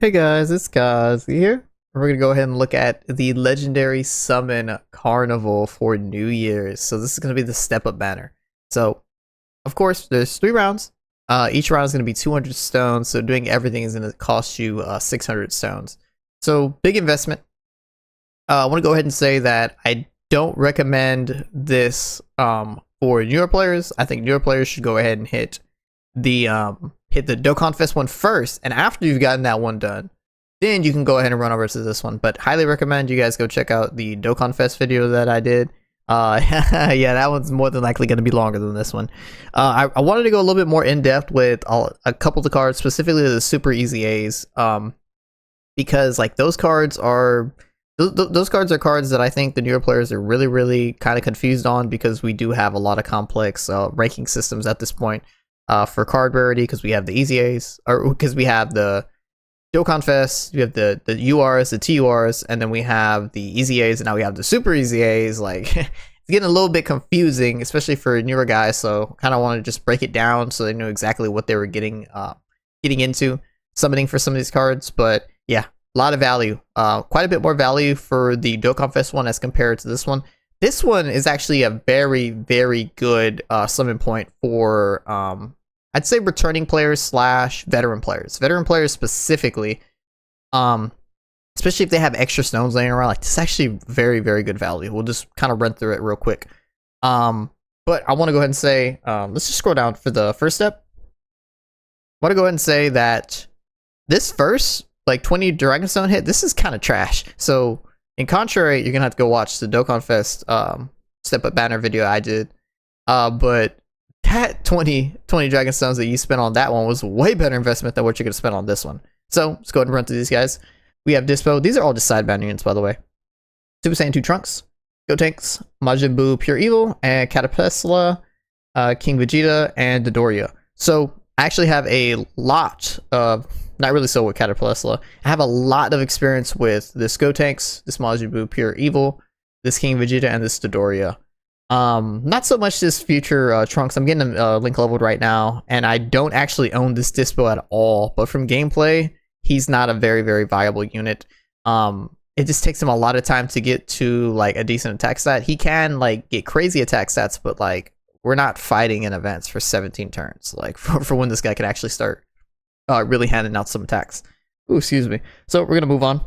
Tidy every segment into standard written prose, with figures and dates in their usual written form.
Hey guys, it's Kaz here. We're gonna go ahead and look at the legendary summon Carnival for New Year's. So this is gonna be the step up banner. So of course there's 3 rounds. Each round is gonna be 200 stones. So doing everything is gonna cost you 600 stones. So big investment. I want to go ahead and say that I don't recommend this for newer players. I think newer players should go ahead and hit the Dokkan Fest one first, and after you've gotten that one done, then you can go ahead and run over to this one. But highly recommend you guys go check out the Dokkan Fest video that I did. Yeah, that one's more than likely going to be longer than this one. I wanted to go a little bit more in depth with a couple of the cards, specifically the super easy A's, because like those cards are cards that I think the newer players are really kind of confused on, because we do have a lot of complex ranking systems at this point. For card rarity, because we have the easy A's, or because we have the Dokkan Fest, we have the URs, the TURs, and then we have the easy A's, and now we have the super easy A's. Like, it's getting a little bit confusing, especially for newer guys. So kind of want to just break it down so they know exactly what they were getting into summoning for some of these cards. But yeah, a lot of value, quite a bit more value for the Dokkan Fest one as compared to this one. This one is actually a very good summon point for I'd say returning players slash veteran players. Veteran players specifically, especially if they have extra stones laying around. Like, this is actually very good value. We'll just kind of run through it real quick. But I want to go ahead and say, let's just scroll down for the first step. I want to go ahead and say that this first, like 20 Dragonstone hit, this is kind of trash. So in contrary, you're gonna have to go watch the Dokkan Fest step up banner video I did. But that 20 Dragonstones that you spent on that one was way better investment than what you're gonna spend on this one. So let's go ahead and run through these guys. We have Dispo. These are all just sidebound units, by the way. Super Saiyan 2 Trunks, Gotenks, Majin Buu Pure Evil, and Catapesla, King Vegeta, and Dodoria. So I actually have a lot of, not really so with Catapesla, I have a lot of experience with this Gotenks, this Majin Buu Pure Evil, this King Vegeta, and this Dodoria. Not so much this future Trunks. I'm getting him link leveled right now, and I don't actually own this Dispo at all, but from gameplay, he's not a very viable unit. It just takes him a lot of time to get to like a decent attack stat. He can like get crazy attack stats, but like we're not fighting in events for 17 turns, like for when this guy can actually start really handing out some attacks. Ooh, excuse me. So we're gonna move on.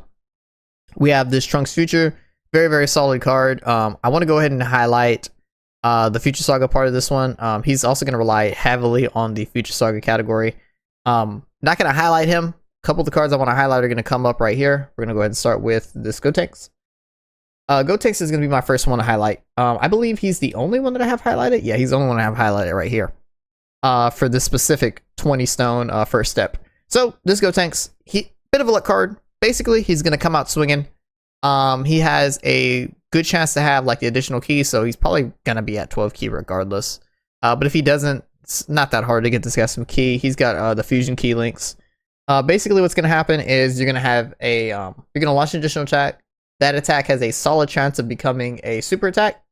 We have this Trunks Future, very solid card. I want to go ahead and highlight the Future Saga part of this one. He's also gonna rely heavily on the Future Saga category. Not gonna highlight him. A couple of the cards I want to highlight are gonna come up right here. We're gonna go ahead and start with this Gotenks. Gotenks is gonna be my first one to highlight. I believe he's the only one that I have highlighted. Yeah, he's the only one I have highlighted right here. For this specific 20 stone first step. So this Gotenks, bit of a luck card. Basically, he's gonna come out swinging. He has a good chance to have like the additional key, so he's probably gonna be at 12 key regardless. But if he doesn't, it's not that hard to get this guy some key. He's got the fusion key links. Basically, what's gonna happen is you're gonna have a you're gonna launch an additional attack. That attack has a solid chance of becoming a super attack.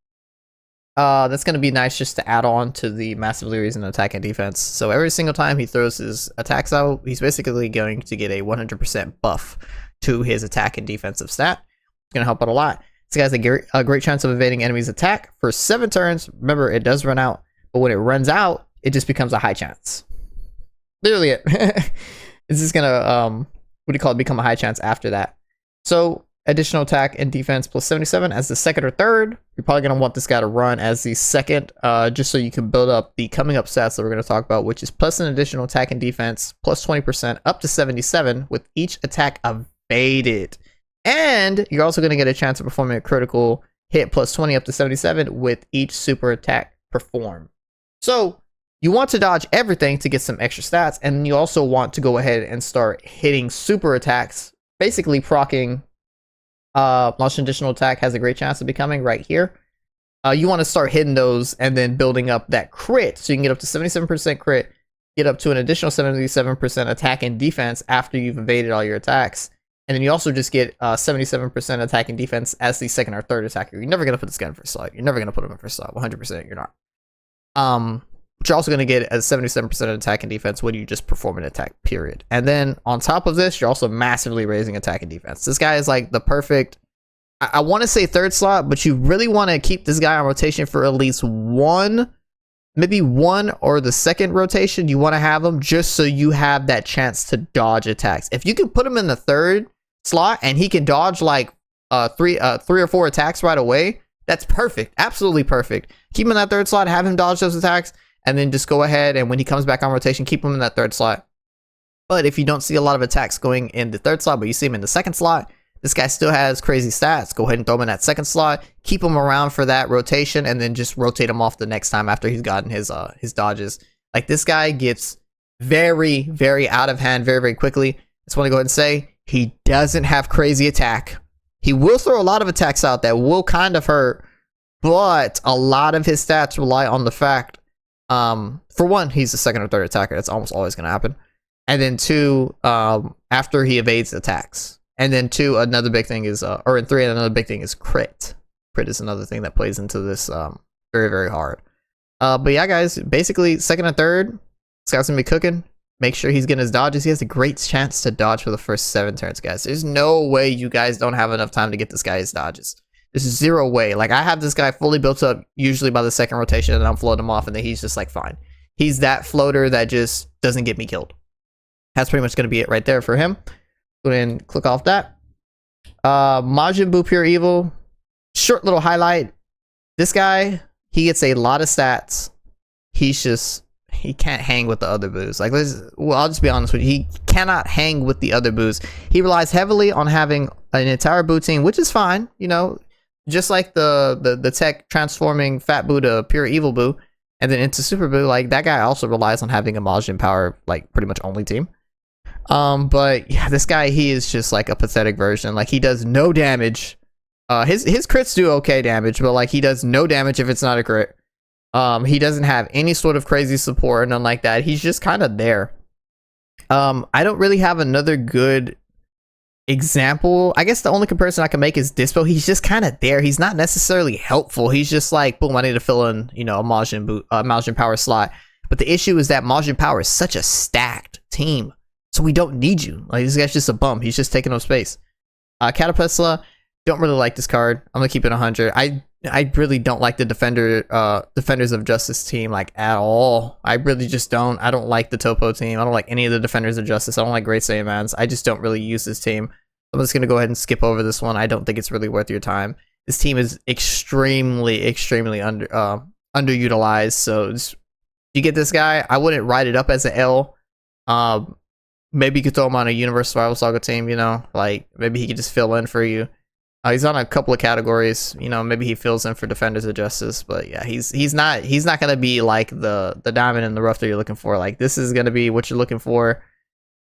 That's going to be nice just to add on to the massively reason attack and defense. So every single time he throws his attacks out, he's basically going to get a 100% buff to his attack and defensive stat. It's going to help out a lot. This guy's a great chance of evading enemies' attack for 7 turns. Remember, it does run out, but when it runs out, it just becomes a high chance. Literally it. It's just going to, become a high chance after that. So additional attack and defense plus 77 as the second or third. You're probably going to want this guy to run as the second, just so you can build up the coming up stats that we're going to talk about, which is plus an additional attack and defense plus 20% up to 77 with each attack evaded. And you're also going to get a chance of performing a critical hit plus 20 up to 77 with each super attack performed. So you want to dodge everything to get some extra stats, and you also want to go ahead and start hitting super attacks, basically proccing. Launch an additional attack has a great chance of becoming right here. You want to start hitting those and then building up that crit, so you can get up to 77% crit, get up to an additional 77% attack and defense after you've evaded all your attacks, and then you also just get 77% attack and defense as the second or third attacker. You're never gonna put this guy in first slot. You're never gonna put him in first slot. 100%, you're not. but you're also going to get a 77% attack and defense when you just perform an attack, period. And then on top of this, you're also massively raising attack and defense. This guy is like the perfect, I want to say third slot, but you really want to keep this guy on rotation for at least one, maybe one or the second rotation. You want to have him just so you have that chance to dodge attacks. If you can put him in the third slot and he can dodge like three or four attacks right away, that's perfect. Absolutely perfect. Keep him in that third slot, have him dodge those attacks, and then just go ahead and when he comes back on rotation, keep him in that third slot. But if you don't see a lot of attacks going in the third slot, but you see him in the second slot, this guy still has crazy stats. Go ahead and throw him in that second slot, keep him around for that rotation, and then just rotate him off the next time after he's gotten his dodges. Like, this guy gets very, very out of hand very, very quickly. Just want to go ahead and say he doesn't have crazy attack. He will throw a lot of attacks out that will kind of hurt, but a lot of his stats rely on the fact, for one, he's the second or third attacker. That's almost always going to happen. And then two, after he evades attacks. And then two, another big thing is, or in three, another big thing is crit. Crit is another thing that plays into this very, very hard. But yeah, guys, basically second and third, this guy's going to be cooking. Make sure he's getting his dodges. He has a great chance to dodge for the first 7 turns, guys. There's no way you guys don't have enough time to get this guy his dodges. There's zero way. Like, I have this guy fully built up usually by the second rotation, and I'm floating him off, and then he's just like, fine. He's that floater that just doesn't get me killed. That's pretty much going to be it right there for him. Go ahead and click off that. Majin Buu Pure Evil. Short little highlight. This guy, he gets a lot of stats. He can't hang with the other Buus. Like, well, I'll just be honest with you. He cannot hang with the other Buus. He relies heavily on having an entire Buu team, which is fine. You know, just like the tech transforming Fat Buu to Pure Evil Buu and then into Super Buu, like, that guy also relies on having a Majin Power, like, pretty much only team. But yeah, this guy, he is just like a pathetic version. Like, he does no damage. His crits do okay damage, but like, he does no damage if it's not a crit. He doesn't have any sort of crazy support or none like that. He's just kind of there. I don't really have another good example. I guess the only comparison I can make is Dispo. He's just kind of there. He's not necessarily helpful. He's just like, boom, I need to fill in, you know, a Majin Power slot. But the issue is that Majin Power is such a stacked team. So we don't need you. Like, this guy's just a bum. He's just taking up space. Catapesla, don't really like this card. I'm gonna keep it 100. I really don't like the Defenders of Justice team, like, at all. I really just don't. I don't like the Topo team. I don't like any of the Defenders of Justice. I don't like Great Saiyamans. I just don't really use this team. I'm just gonna go ahead and skip over this one. I don't think it's really worth your time. This team is extremely underutilized. So just, you get this guy, I wouldn't write it up as an L. Maybe you could throw him on a Universe Survival Saga team, you know, like, maybe he could just fill in for you. He's on a couple of categories, you know, maybe he fills in for Defenders of Justice, but yeah, he's not gonna be like the diamond in the rough that you're looking for. Like, this is gonna be what you're looking for.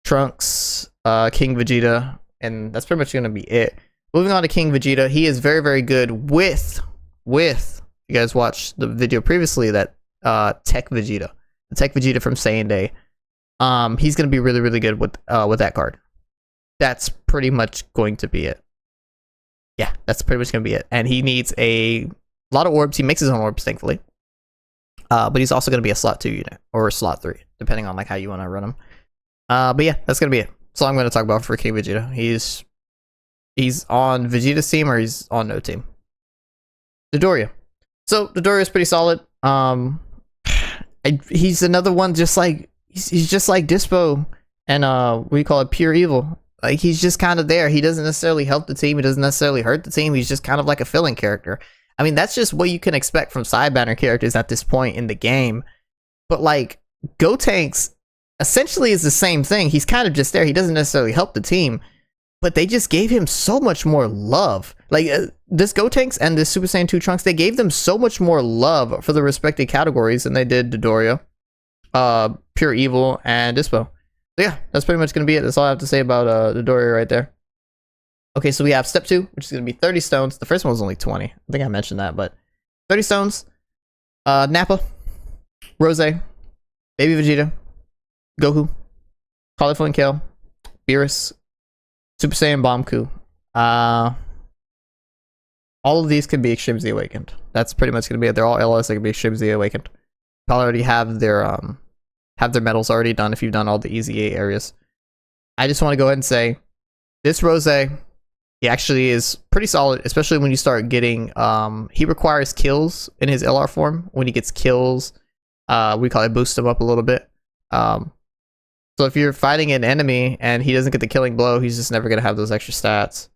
Trunks, King Vegeta, and that's pretty much gonna be it. Moving on to King Vegeta, he is very, very good with you guys watched the video previously, that Tech Vegeta, the Tech Vegeta from Saiyan Day. He's gonna be really, really good with that card. That's pretty much going to be it. Yeah, that's pretty much gonna be it. And he needs a lot of orbs. He makes his own orbs, thankfully. But he's also gonna be a slot 2 unit or a slot 3, depending on like how you want to run him. But yeah, that's gonna be it. That's all I'm gonna talk about for King Vegeta. He's on Vegeta's team or he's on no team. Dodoria. So Dodoria is pretty solid. He's another one just like he's just like Dispo and what do you call it, Pure Evil. Like, he's just kind of there. He doesn't necessarily help the team. He doesn't necessarily hurt the team. He's just kind of like a filling character. I mean, that's just what you can expect from side banner characters at this point in the game. But like, Gotenks essentially is the same thing. He's kind of just there. He doesn't necessarily help the team, but they just gave him so much more love. Like, this Gotenks and this Super Saiyan 2 Trunks, they gave them so much more love for the respective categories than they did Dodoria, Pure Evil, and Dispo. So yeah, that's pretty much going to be it. That's all I have to say about Dodoria right there. Okay, so we have step 2, which is going to be 30 stones. The first one was only 20. I think I mentioned that, but 30 stones. Nappa, Rose, Baby Vegeta, Goku, Cauliflower and Kale, Beerus, Super Saiyan Bomku. All of these can be Extreme Z Awakened. That's pretty much going to be it. They're all LS that can be Extreme Z Awakened. Probably already have their medals already done if you've done all the easy A areas. I just want to go ahead and say this Rose, he actually is pretty solid, especially when you start getting he requires kills in his LR form. When he gets kills, we call it boost him up a little bit. So if you're fighting an enemy and he doesn't get the killing blow, he's just never gonna have those extra stats.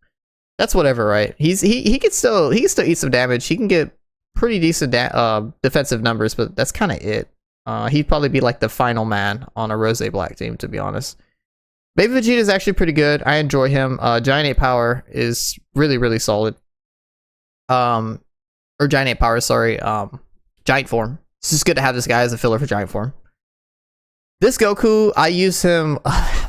That's whatever, right? He can still eat some damage. He can get pretty decent defensive numbers, but that's kind of it. He'd probably be like the final man on a Rose Black team, to be honest. Baby Vegeta is actually pretty good. I enjoy him. Giant 8 Power is really, really solid. Or Giant 8 Power, sorry. Giant Form. It's just good to have this guy as a filler for Giant Form. This Goku, I use him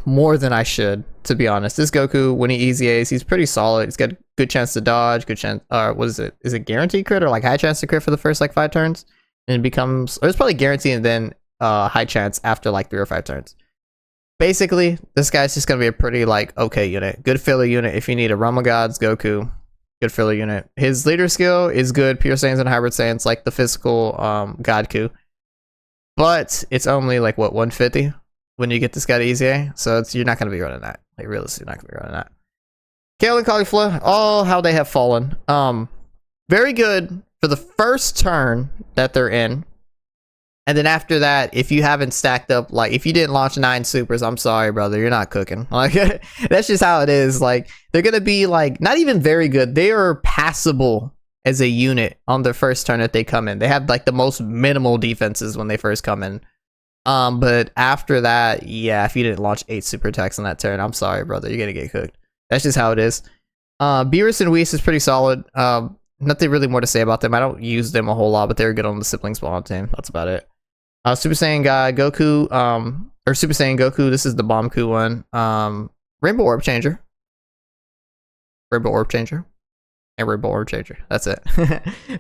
more than I should, to be honest. This Goku, when he easy A's, he's pretty solid. He's got a good chance to dodge, good chance, what is it? Is it guaranteed crit or like high chance to crit for the first like 5 turns? And it becomes, or it's probably guaranteed and then high chance after like 3 or 5 turns. Basically, this guy's just going to be a pretty, like, okay unit. Good filler unit if you need a Realm of Gods, Goku. Good filler unit. His leader skill is good. Pure Saiyans and Hybrid Saiyans, like the physical Godku. But it's only, like, what, 150 when you get this guy to easy A? So you're not going to be running that. Like, realistically, you're not going to be running that. Kale and Caulifla, oh, how they have fallen. Very good for the first turn that they're in. And then after that, if you haven't stacked up, like, if you didn't launch 9 supers, I'm sorry, brother, you're not cooking. Like, that's just how it is. Like, they're going to be, like, not even very good. They are passable as a unit on their first turn that they come in. They have, like, the most minimal defenses when they first come in. But after that, yeah, if you didn't launch 8 super attacks on that turn, I'm sorry, brother, you're going to get cooked. That's just how it is. Beerus and Whis is pretty solid. Nothing really more to say about them. I don't use them a whole lot, but they're good on the sibling spawn team. That's about it. Super Saiyan guy, Goku, or Super Saiyan Goku, this is the Bombku one. Rainbow Orb Changer. Rainbow Orb Changer. And Rainbow Orb Changer. That's it.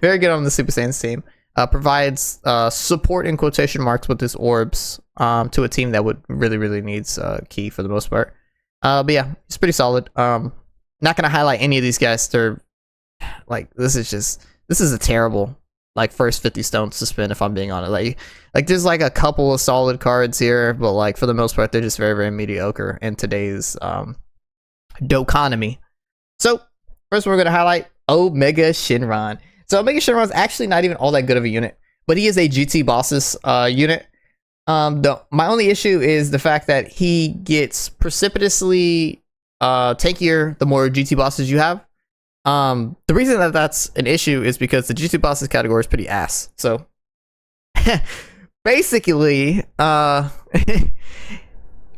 Very good on the Super Saiyan's team. Provides support in quotation marks with his orbs to a team that would really needs key for the most part. But yeah, it's pretty solid. Not gonna highlight any of these guys. They're like, this is a terrible like first 50 stones to spin, if I'm being honest. Like there's like a couple of solid cards here, but like for the most part they're just very mediocre in today's Dokkanami. So first we're gonna highlight Omega Shinron. So Omega Shinron's actually not even all that good of a unit, but he is a GT bosses unit. My only issue is the fact that he gets precipitously tankier the more GT bosses you have. The reason that that's an issue is because the GT bosses category is pretty ass. So basically,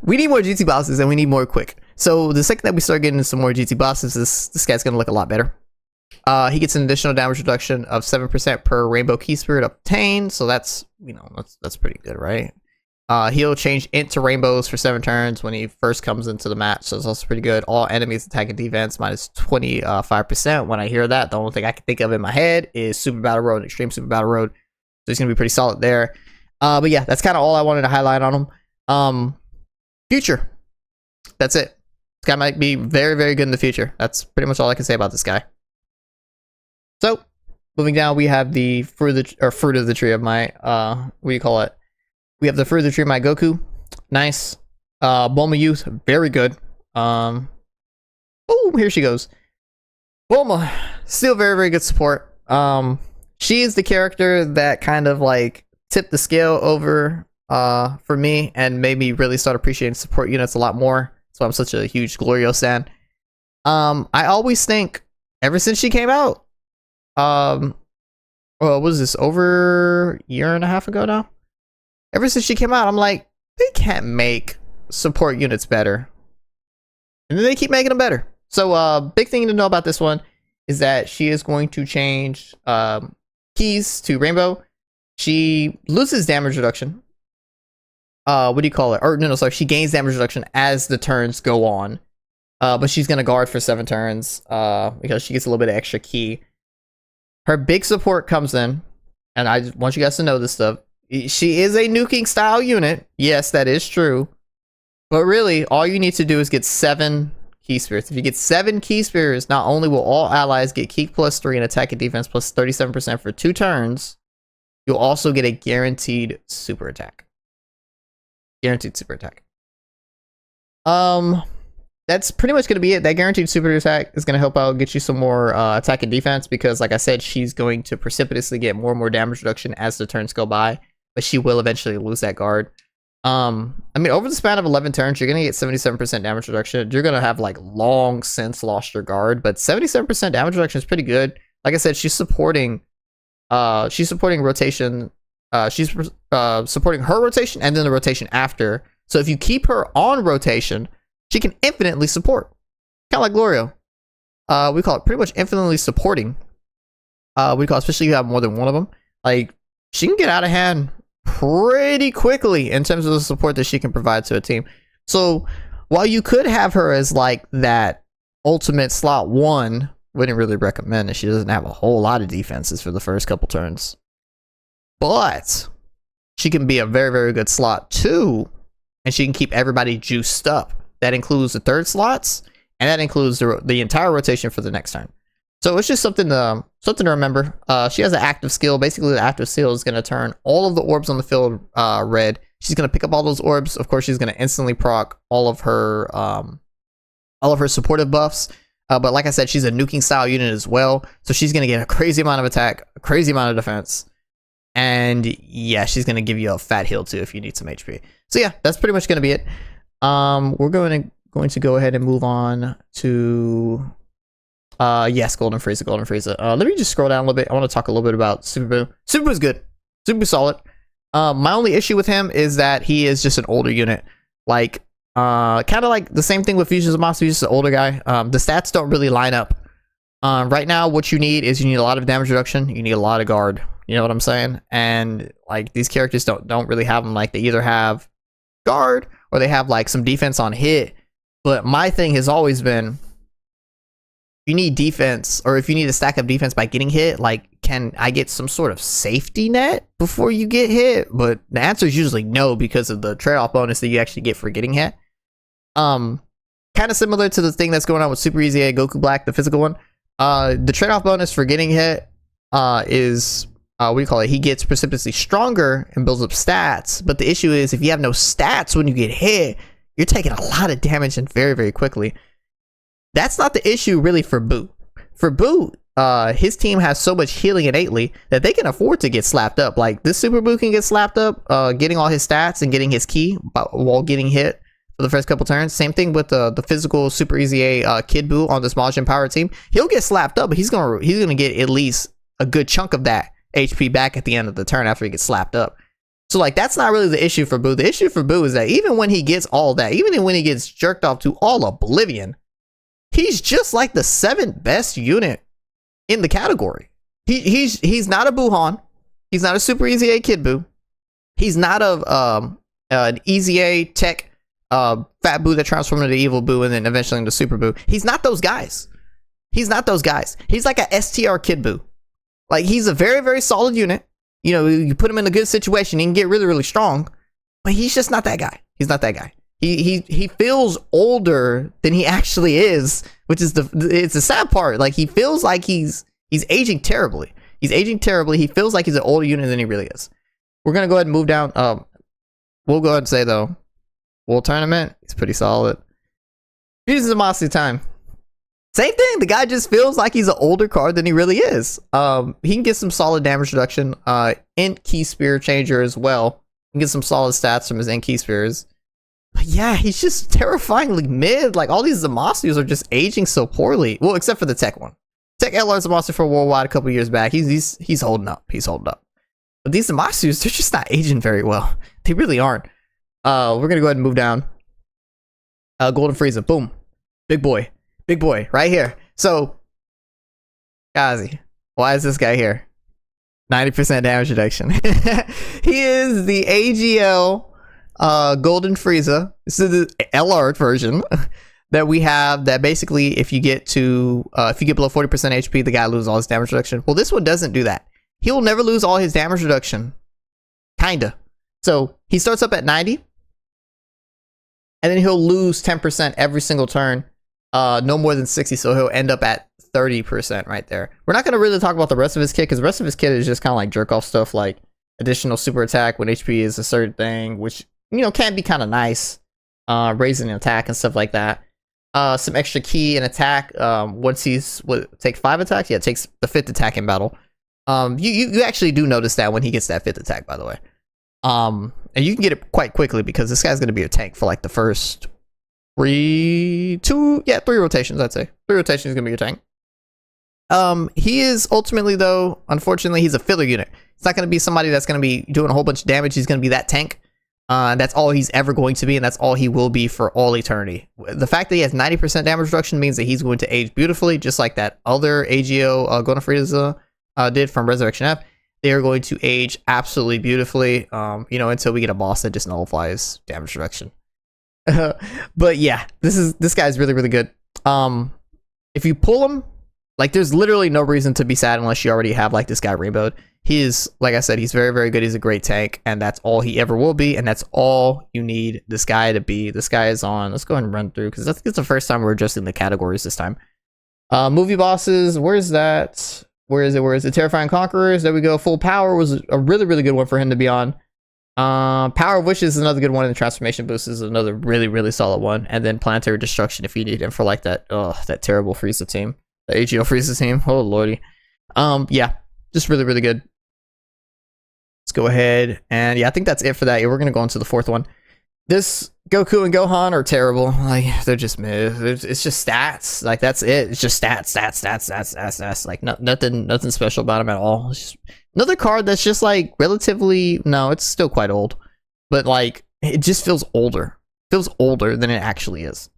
we need more GT bosses and we need more quick. So the second that we start getting some more GT bosses, this guy's gonna look a lot better. He gets an additional damage reduction of 7% per Rainbow Key Spirit obtained. So that's, you know, that's pretty good, right? He'll change int to rainbows for 7 turns when he first comes into the match, so it's also pretty good. All enemies attack and defense minus 25%. When I hear that, the only thing I can think of in my head is Super Battle Road, Extreme Super Battle Road. So he's gonna be pretty solid there. But yeah, that's kind of all I wanted to highlight on him. Future. That's it. This guy might be very good in the future. That's pretty much all I can say about this guy. So moving down, we have the fruit of the tree of my what do you call it? We have the fruit of the tree of my Goku. Nice. Bulma Youth, very good. Oh, here she goes. Bulma, still very good support. She is the character that kind of like tipped the scale over for me and made me really start appreciating support units a lot more. That's why I'm such a huge Glorio stan. I always think ever since she came out, well, what was this, over a year and a half ago now? Ever since she came out, I'm like, they can't make support units better. And then they keep making them better. So, big thing to know about this one is that she is going to change keys to Rainbow. She loses damage reduction. What do you call it? Or no, sorry, she gains damage reduction as the turns go on. But she's going to guard for 7 turns because she gets a little bit of extra key. Her big support comes in, and I want you guys to know this stuff. She is a nuking style unit. Yes, that is true. But really, all you need to do is get 7 key spirits. If you get 7 key spirits, not only will all allies get key plus 3 and attack and defense plus 37% for 2 turns, you'll also get a guaranteed super attack. Guaranteed super attack. That's pretty much going to be it. That guaranteed super attack is going to help out get you some more attack and defense, because like I said, she's going to precipitously get more and more damage reduction as the turns go by, but she will eventually lose that guard. I mean, over the span of 11 turns, you're going to get 77% damage reduction. You're going to have like long since lost your guard, but 77% damage reduction is pretty good. Like I said, she's supporting rotation. She's supporting her rotation and then the rotation after. So if you keep her on rotation, she can infinitely support. Kind of like Glorio. We call it pretty much infinitely supporting. We call it, especially if you have more than one of them. Like, she can get out of hand pretty quickly in terms of the support that she can provide to a team. So while you could have her as like that ultimate slot 1, wouldn't really recommend it. She doesn't have a whole lot of defenses for the first couple turns. But she can be a very, very good slot 2, and she can keep everybody juiced up. That includes the third slots, and that includes the entire rotation for the next turn. So it's just something to remember. She has an active skill. Basically, the active skill is going to turn all of the orbs on the field red. She's going to pick up all those orbs. Of course, she's going to instantly proc all of her supportive buffs. But like I said, she's a nuking style unit as well, so she's going to get a crazy amount of attack, a crazy amount of defense, and yeah, she's going to give you a fat heal too if you need some HP. So yeah, that's pretty much going to be it. We're going to go ahead and move on to yes, Golden Frieza. Let me just scroll down a little bit. I want to talk a little bit about Super Buu. Super Buu's good. Super solid. My only issue with him is that he is just an older unit. Like, kind of like the same thing with Fusion Zamasu. He's just an older guy. The stats don't really line up. Right now, what you need is you need a lot of damage reduction. You need a lot of guard. You know what I'm saying? And like these characters don't really have them. Like they either have guard or they have like some defense on hit. But my thing has always been, you need defense, or if you need to stack up defense by getting hit, like, can I get some sort of safety net before you get hit? But the answer is usually no, because of the trade-off bonus that you actually get for getting hit. Kind of similar to the thing that's going on with Super Easy A Goku Black, the physical one. The trade-off bonus for getting hit is what do you call it? He gets precipitously stronger and builds up stats. But the issue is, if you have no stats when you get hit, you're taking a lot of damage and very, very quickly. That's not the issue really for Buu. For Buu, his team has so much healing innately that they can afford to get slapped up. Like this Super Buu can get slapped up, getting all his stats and getting his ki while getting hit for the first couple turns. Same thing with the physical Super Easy A Kid Buu on this Majin Power team. He'll get slapped up, but he's gonna get at least a good chunk of that HP back at the end of the turn after he gets slapped up. So like that's not really the issue for Buu. The issue for Buu is that even when he gets all that, even when he gets jerked off to all oblivion, he's just like the 7th best unit in the category. He's not a Buuhan. He's not a Super Easy A Kid Buu. He's not an Easy A Tech Fat Buu that transformed into Evil Buu and then eventually into Super Buu. He's not those guys. He's not those guys. He's like a STR Kid Buu. Like he's a very, very solid unit. You know, you put him in a good situation, he can get really, really strong. But he's just not that guy. He's not that guy. He feels older than he actually is, which is it's the sad part. Like he feels like he's aging terribly. He's aging terribly. He feels like he's an older unit than he really is. We're gonna go ahead and move down. We'll go ahead and say though, World Tournament, he's pretty solid. Fusion Zamasu time. Same thing. The guy just feels like he's an older card than he really is. He can get some solid damage reduction. Int Key Spear Changer as well. He can get some solid stats from his Int Key Spears. But yeah, he's just terrifyingly mid. Like all these Zamasus are just aging so poorly. Well, except for the Tech one. Tech LR Zamasu for Worldwide a couple years back. He's holding up. He's holding up. But these Zamasus, they're just not aging very well. They really aren't. We're gonna go ahead and move down. Golden Frieza. Boom. Big boy. Big boy, right here. So, Kazi, why is this guy here? 90% damage reduction. He is the AGL Golden Frieza. This is the LR version that we have. That basically, if you get below 40% HP, the guy loses all his damage reduction. Well, this one doesn't do that. He will never lose all his damage reduction. Kinda. So he starts up at 90, and then he'll lose 10% every single turn. No more than 60, so he'll end up at 30% right there. We're not going to really talk about the rest of his kit, because the rest of his kit is just kind of like jerk off stuff. Like additional super attack when HP is a certain thing, which can be kind of nice. Raising an attack and stuff like that. Some extra key and attack. Once he's take 5 attacks, yeah, it takes the 5th attack in battle. You actually do notice that when he gets that 5th attack, by the way. And you can get it quite quickly because this guy's gonna be a tank for like the first 3 rotations, I'd say. 3 rotations is gonna be your tank. He is ultimately, though, unfortunately, he's a filler unit. It's not gonna be somebody that's gonna be doing a whole bunch of damage. He's gonna be that tank. That's all he's ever going to be, and that's all he will be for all eternity. The fact that he has 90% damage reduction means that he's going to age beautifully, just like that other AGO Golden Frieza did from Resurrection F. They are going to age absolutely beautifully, until we get a boss that just nullifies damage reduction. But yeah, this guy's really, really good. If you pull him, like, there's literally no reason to be sad unless you already have, like, this guy rainbowed. He is, like I said, he's very, very good. He's a great tank, and that's all he ever will be, and that's all you need this guy to be. This guy is on. Let's go ahead and run through, because I think it's the first time we're adjusting the categories this time. Movie bosses, where's that? Where is it? Terrifying Conquerors. There we go. Full Power was a really, really good one for him to be on. Power of Wishes is another good one, and the Transformation Boost is another really, really solid one. And then Planetary Destruction if you need him for like that terrible Frieza team. The AGO Frieza team. Oh lordy. Yeah, just really, really good. Let's go ahead and yeah, I think that's it for that. Yeah, we're gonna go into the 4th one. This Goku and Gohan are terrible. Like, they're just mid. It's just stats. Like, that's it. It's just stats. Like, nothing special about them at all. It's just another card that's just like relatively. No, it's still quite old, but like it just feels older. Feels older than it actually is.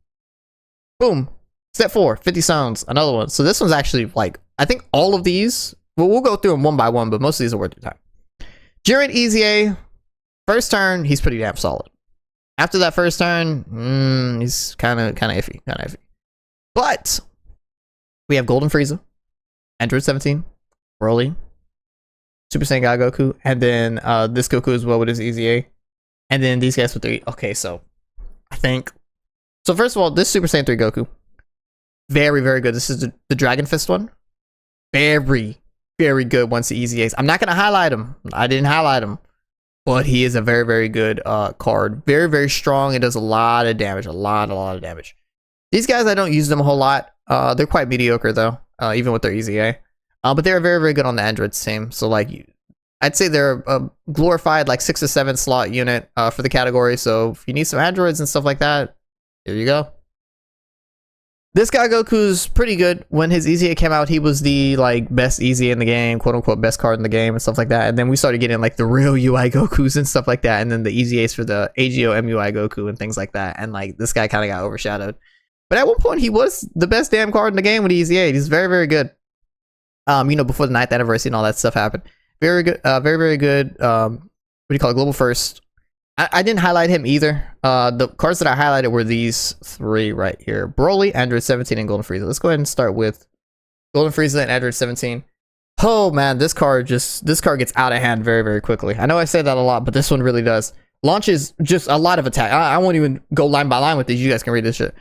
Boom. Step 4, 50 sounds. Another one. So this one's actually like, I think all of these. Well, we'll go through them one by one, but most of these are worth your time. Jiren EZA, first turn, he's pretty damn solid. After that first turn, he's kind of iffy, But we have Golden Frieza, Android 17, Broly, Super Saiyan God Goku, and then this Goku as well with his EZA, and then these guys with 3. Okay, so I think so. First of all, this Super Saiyan 3 Goku, very, very good. This is the Dragon Fist one, very, very good once the EZAs. I'm not gonna highlight him. I didn't highlight him. But he is a very, very good card. Very, very strong. It does a lot of damage. A lot of damage. These guys, I don't use them a whole lot. They're quite mediocre, though, even with their EZA. But they're very, very good on the Androids team. So, like, I'd say they're a glorified, like, 6 or 7 slot unit for the category. So, if you need some Androids and stuff like that, here you go. This guy Goku's pretty good. When his EZA came out, he was the like best EZA in the game, quote unquote best card in the game and stuff like that. And then we started getting like the real UI Gokus and stuff like that. And then the EZAs for the AGO MUI Goku and things like that. And like this guy kind of got overshadowed. But at one point he was the best damn card in the game with EZA. He's very, very good. Before the 9th anniversary and all that stuff happened. Very good, very, very good. What do you call it? Global First. I didn't highlight him either. The cards that I highlighted were these 3 right here. Broly, Android 17, and Golden Frieza. Let's go ahead and start with Golden Frieza and Android 17. Oh man, this card gets out of hand very, very quickly. I know I say that a lot, but this one really does. Launches just a lot of attack. I won't even go line by line with these. You guys can read this shit.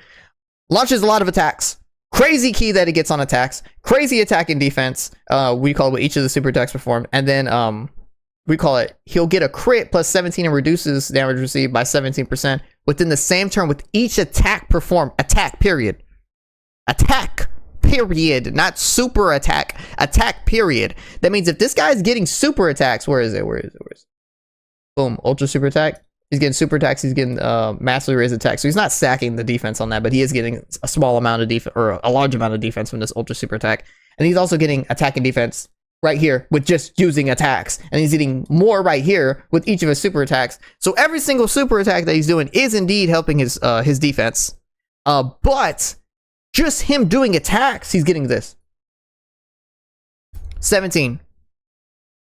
Launches a lot of attacks. Crazy key that it gets on attacks. Crazy attack and defense. We call it what each of the super attacks perform. And then we call it, he'll get a crit plus 17 and reduces damage received by 17% within the same turn with each attack performed. Attack, period. Attack, period. Not super attack. Attack, period. That means if this guy's getting super attacks, where is it? Boom, ultra super attack. He's getting super attacks. He's getting massively raised attack. So he's not stacking the defense on that, but he is getting a small amount of defense, or a large amount of defense from this ultra super attack. And he's also getting attack and defense right here with just using attacks, and he's getting more right here with each of his super attacks. So every single super attack that he's doing is indeed helping his defense, but just him doing attacks, he's getting this 17.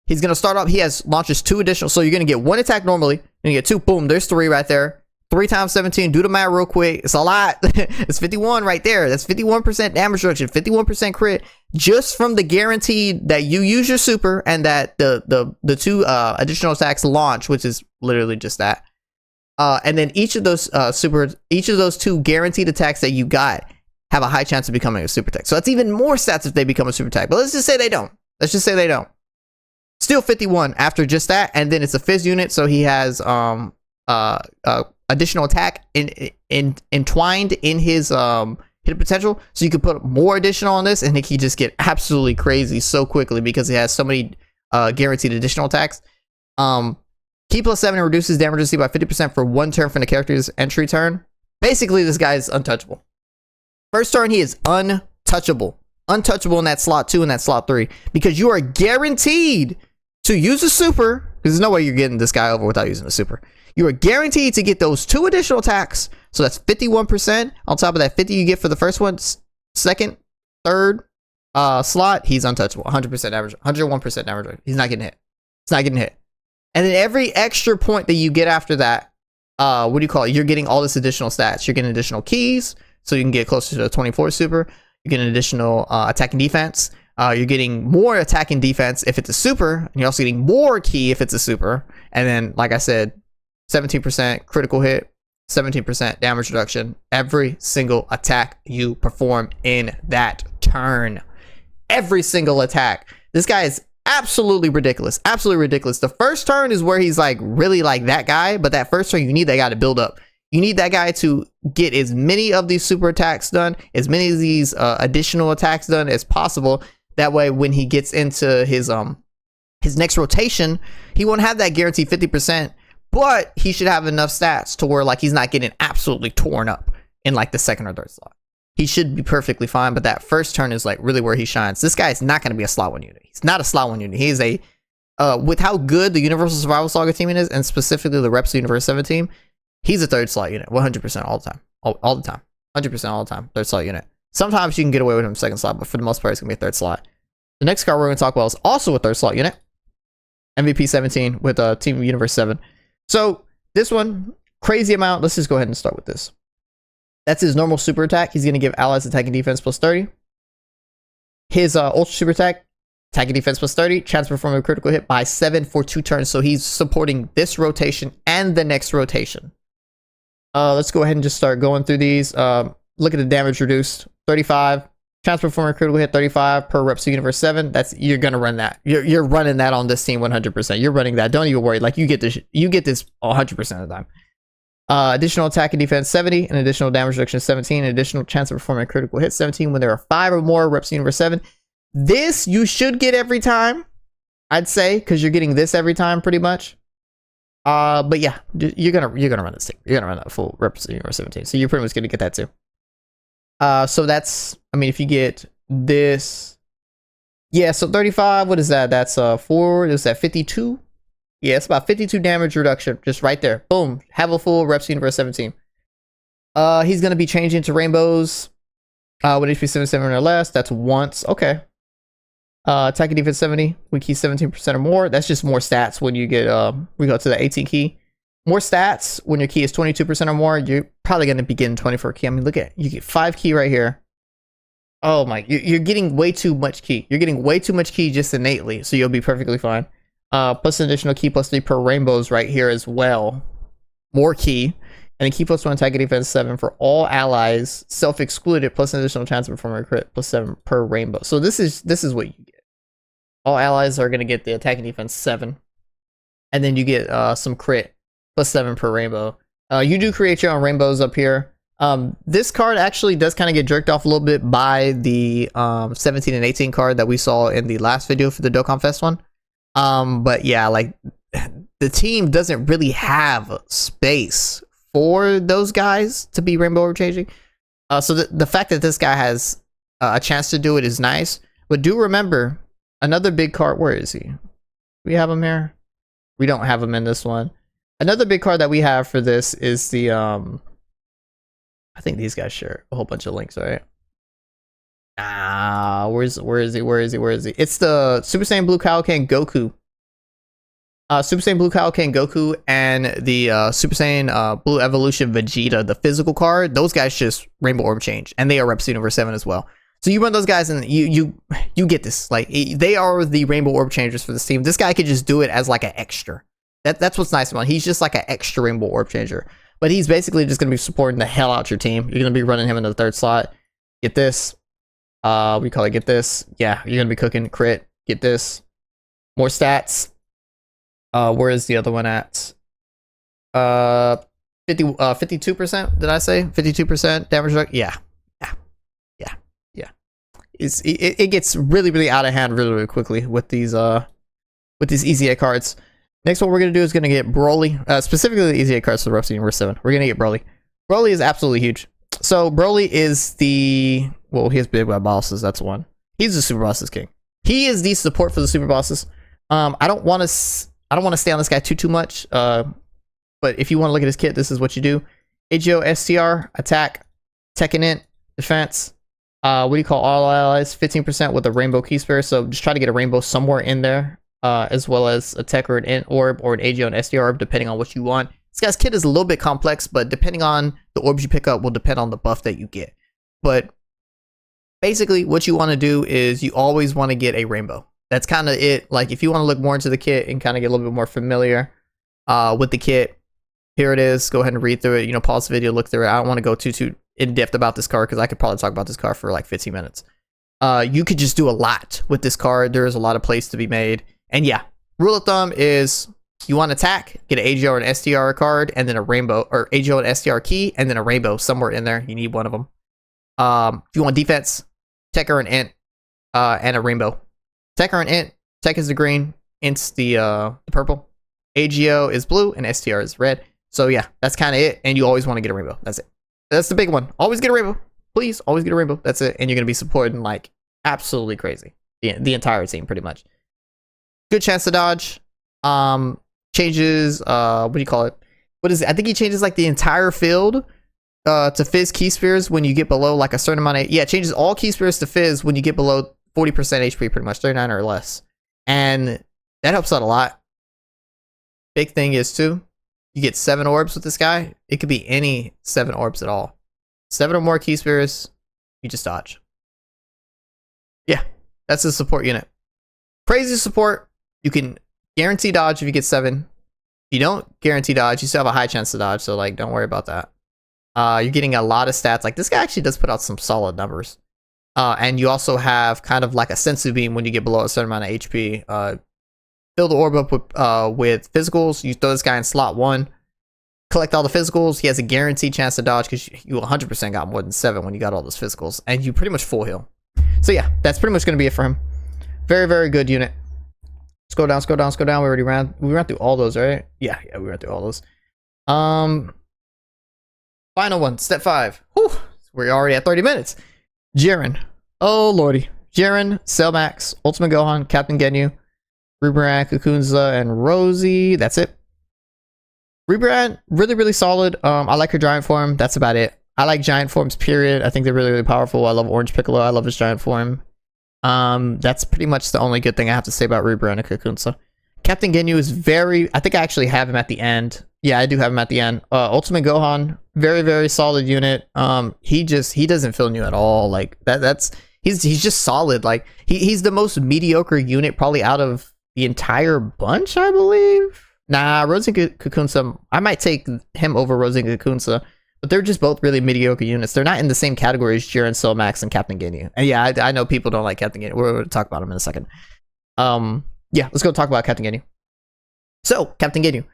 He's gonna start off, he has launches 2 additional, so you're gonna get 1 attack normally, and you get 2. Boom, there's 3 right there. 3 times 17, do the math real quick. It's a lot. It's 51 right there. That's 51% damage reduction, 51% crit, just from the guaranteed that you use your super and that the 2 additional attacks launch, which is literally just that. And then each of those 2 guaranteed attacks that you got have a high chance of becoming a super attack. So that's even more stats if they become a super attack. But let's just say they don't. Still 51 after just that, and then it's a fizz unit, so he has additional attack entwined in his hit potential, so you can put more additional on this, and he just get absolutely crazy so quickly because he has so many guaranteed additional attacks. Key plus 7 reduces damage received by 50% for 1 turn from the character's entry turn. Basically, this guy is untouchable. First turn, he is untouchable. Untouchable in that slot 2 and that slot 3, because you are guaranteed to use a super, because there's no way you're getting this guy over without using a super. You are guaranteed to get those 2 additional attacks, so that's 51%. On top of that 50 you get for the first one, second, third slot, he's untouchable. 100% average, 101% average rate. He's not getting hit. It's not getting hit. And then every extra point that you get after that, what do you call it? You're getting all this additional stats. You're getting additional keys, so you can get closer to the 24 super. You're getting additional attack and defense. You're getting more attack and defense if it's a super, and you're also getting more key if it's a super. And then, like I said, 17% critical hit, 17% damage reduction every single attack you perform in that turn. Every single attack. This guy is absolutely ridiculous. Absolutely ridiculous. The first turn is where he's like really like that guy, but that first turn you need that guy to build up. You need that guy to get as many of these super attacks done, as many of these additional attacks done as possible. That way, when he gets into his next rotation, he won't have that guaranteed 50%, but he should have enough stats to where like he's not getting absolutely torn up in like the second or third slot. He should be perfectly fine, but that first turn is like really where he shines. This guy is not going to be a slot 1 unit. He's not a slot 1 unit. He is a with how good the Universal Survival Saga team is, and specifically the Reps Universe 7 team, he's a third slot unit 100% all the time. All the time. 100% all the time. Third slot unit. Sometimes you can get away with him second slot, but for the most part, it's going to be a third slot. The next card we're going to talk about is also a third slot unit. MVP 17 with Team Universe 7. So this one, crazy amount. Let's just go ahead and start with this. That's his normal super attack. He's going to give allies attack and defense plus 30. His ultra super attack and defense plus 30. Chance to perform a critical hit by 7 for 2 turns. So he's supporting this rotation and the next rotation. Let's go ahead and just start going through these. Look at the damage reduced. 35. Chance to perform a critical hit 35 per Reps Universe 7. That's, you're gonna run that. You're running that on this team 100%. You're running that. Don't even worry. Like you get this 100% of the time. Additional attack and defense 70, an additional damage reduction 17, an additional chance of performing a critical hit 17 when there are 5 or more Reps Universe 7. This you should get every time, I'd say, because you're getting this every time pretty much. But yeah, you're gonna run this team. You're gonna run that full Reps Universe 17. So you're pretty much gonna get that too. So that's, I mean, if you get this, yeah, so 35, what is that? That's 4, is that 52? Yeah, it's about 52 damage reduction, just right there. Boom, have a full Reps Universe 17. He's gonna be changing to rainbows with HP 77 or less. That's once. Okay. Attack and defense 70, weak key 17% or more. That's just more stats when you get we go to the 18 key. More stats when your key is 22% or more. You're probably going to be getting 24 key. I mean, look at, you get 5 key right here. Oh my, you're getting way too much key. You're getting way too much key just innately, so you'll be perfectly fine. Plus an additional key plus 3 per rainbows right here as well. More key. And then key plus 1 attack and defense 7 for all allies, self-excluded, plus an additional chance of performing a crit plus 7 per rainbow. So this is what you get. All allies are going to get the attack and defense 7. And then you get some crit plus 7 per rainbow. You do create your own rainbows up here. This card actually does kind of get jerked off a little bit by the 17 and 18 card that we saw in the last video for the Dokkan Fest one. But yeah, like the team doesn't really have space for those guys to be rainbow orb changing. So the fact that this guy has a chance to do it is nice. But do remember, another big card, where is he? We have him here? We don't have him in this one. Another big card that we have for this is the, I think these guys share a whole bunch of links, right? Where is he? It's the Super Saiyan Blue Kaioken Goku. Super Saiyan Blue Kaioken Goku and the Super Saiyan Blue Evolution Vegeta, the physical card. Those guys just rainbow orb change, and they are Reps Universe 7 as well. So you run those guys, and you get this. Like, they are the rainbow orb changers for this team. This guy could just do it as like an extra. That's what's nice about him. He's just like an extra rainbow orb changer. But he's basically just gonna be supporting the hell out your team. You're gonna be running him in the third slot. Get this. We call it get this. Yeah, you're gonna be cooking crit. Get this. More stats. Where is the other one at? 52%. Did I say 52% damage reduction? Yeah, yeah. It gets really out of hand really quickly with these easy 8 cards. Next, what we're gonna do is gonna get Broly, specifically the easy 8 cards for the Rough Universe 7. We're gonna get Broly. Broly is absolutely huge. So Broly is the, well, he has big web bosses. That's one. He's the super bosses king. He is the support for the super bosses. I don't want to stay on this guy too much. But if you want to look at his kit, this is what you do. AGO STR, attack, Tekken Int, defense. What do you call all allies? 15% with a rainbow key spare. So just try to get a rainbow somewhere in there, as well as a tech or an Int orb or an AGO and STR orb, depending on what you want. This guy's kit is a little bit complex, but depending on the orbs you pick up will depend on the buff that you get. But basically, what you want to do is you always want to get a rainbow. That's kind of it. Like, if you want to look more into the kit and kind of get a little bit more familiar with the kit, here it is. Go ahead and read through it. You know, pause the video, look through it. I don't want to go too in depth about this card because I could probably talk about this card for like 15 minutes. You could just do a lot with this card. There is a lot of plays to be made. And yeah, rule of thumb is you want to attack, get an AGO or an STR card, and then a rainbow, or AGO and STR key, and then a rainbow somewhere in there. You need one of them. If you want defense, tech or an Int, and a rainbow. Tech or an Int. Tech is the green, Int's the purple. AGO is blue, and STR is red. So yeah, that's kind of it. And you always want to get a rainbow. That's it. That's the big one. Always get a rainbow. Please, always get a rainbow. That's it. And you're going to be supporting like absolutely crazy. The entire team, pretty much. Good chance to dodge. Changes, what do you call it? What is it? I think he changes like the entire field to Fizz Key Spears when you get below like a certain amount of, yeah, it changes all Key Spears to Fizz when you get below 40% HP, pretty much 39 or less. And that helps out a lot. Big thing is too, you get 7 orbs with this guy. It could be any 7 orbs at all. 7 or more Key Spears, you just dodge. Yeah, that's the support unit. Crazy support. You can guarantee dodge if you get 7. If you don't guarantee dodge, you still have a high chance to dodge, so like don't worry about that. You're getting a lot of stats. Like this guy actually does put out some solid numbers. And you also have kind of like a sensu beam when you get below a certain amount of HP. Fill the orb up with physicals. You throw this guy in slot 1, collect all the physicals. He has a guaranteed chance to dodge because you 100% got more than 7 when you got all those physicals, and you pretty much full heal. So yeah, that's pretty much going to be it for him. Very good unit. Scroll down. We already ran through all those, right? Yeah, we ran through all those. Final one, step 5. Whew, we're already at 30 minutes. Jiren. Oh lordy. Jiren, Cellmax, Ultimate Gohan, Captain Ginyu, Rebrand, Kakunza, and Rosie. That's it. Rebrand, really solid. I like her giant form. That's about it. I like giant forms, period. I think they're really powerful. I love Orange Piccolo. I love his giant form. That's pretty much the only good thing I have to say about Rebrand and Kakunza. Captain Ginyu is I think I actually have him at the end. Yeah, I do have him at the end. Ultimate Gohan, very solid unit. He doesn't feel new at all. Like he's just solid. Like he's the most mediocre unit probably out of the entire bunch, I believe. Nah, Rose and Kakunza, I might take him over Rose and Kakunza, but they're just both really mediocre units. They're not in the same category as Jiren, Cellmax, and Captain Ginyu. And yeah, I know people don't like Captain Ginyu. We're going to talk about him in a second. Yeah, let's go talk about Captain Ginyu. So, Captain Ginyu.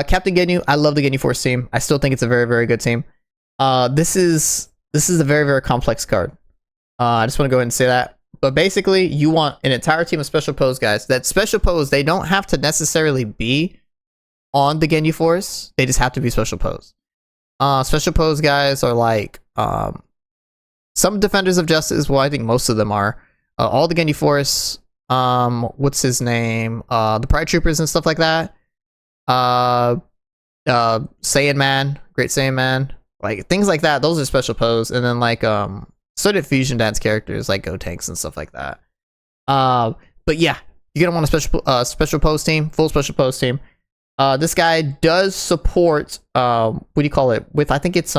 Captain Ginyu, I love the Ginyu Force team. I still think it's a very good team. This is a very complex card. I just want to go ahead and say that. But basically, you want an entire team of special pose guys. That special pose, they don't have to necessarily be on the Ginyu Force. They just have to be special pose. Special pose guys are like some Defenders of Justice. Well, I think most of them are. All the Ginyu Force. What's his name? The Pride Troopers and stuff like that. Saiyan Man, Great Saiyan Man, like things like that. Those are special pose. And then like certain fusion dance characters like Go Tanks and stuff like that. But yeah, you're gonna want a special pose team, full special pose team. This guy does support what do you call it? With I think it's